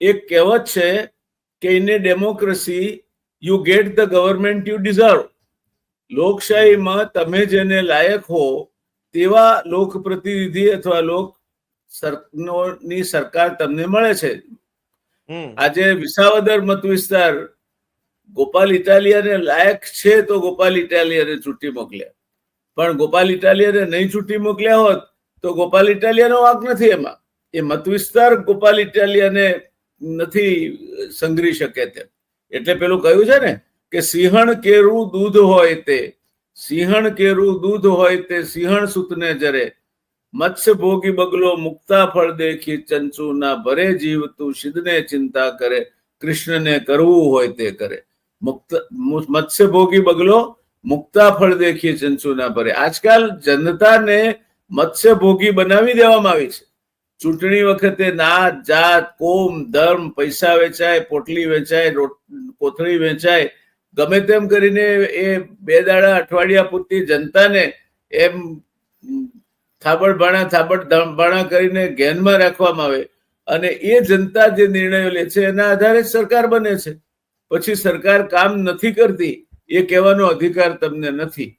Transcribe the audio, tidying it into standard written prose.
એક કહેવત છે કે in a democracy you get the government you deserve. લોકશાહીમાં તમે જેને લાયક હો તેવા લોકપ્રતિનિધિ અથવા ની સરકાર તમને મળે છે. આજે વિસાવદર મત વિસ્તાર ગોપાલ ઇટાલિયાને લાયક છે તો ગોપાલ ઇટાલિયાને ચૂંટી મોકલ્યા, પણ ગોપાલ ઇટાલિયાને નહીં ચૂંટી મોકલ્યા હોત તો ગોપાલ ઇટાલિયાનો વાંક નથી એમાં. એ મત વિસ્તાર ગોપાલ ઇટાલિયાને નથી સંઘરી શકે તેમ. એટલે પેલું કહ્યું છે ને કે સિંહણ કેરું દૂધ હોય તે, સિંહણ કેરું દૂધ હોય તે સિંહણ સૂતને જરે, મત્સ્ય ભોગી બગલો મુક્તા ફળ દેખી ચંચુ ના ભરે જીવ તું સિદ્ધને ચિંતા કરે, કૃષ્ણને કરવું હોય તે કરે. મત્સ્ય ભોગી બગલો મુક્તા ફળ દેખી ચંચુ ના ભરે. આજકાલ જનતાને મત્સ્ય ભોગી બનાવી દેવામાં આવી છે. ચૂંટણી વખતે નાત જાત કોમ ધર્મ પૈસા વેચાય, પોટલી વેચાય, કોથળી વેચાય, ગમે તેમ કરીને એ 2 દાડા અઠવાડિયા પૂરતી જનતાને એમ થાબડ કરીને ધ્યાનમાં રાખવામાં આવે અને એ જનતા જે નિર્ણયો લે છે એના આધારે સરકાર બને છે. પછી સરકાર કામ નથી કરતી એ કહેવાનો અધિકાર તમને નથી.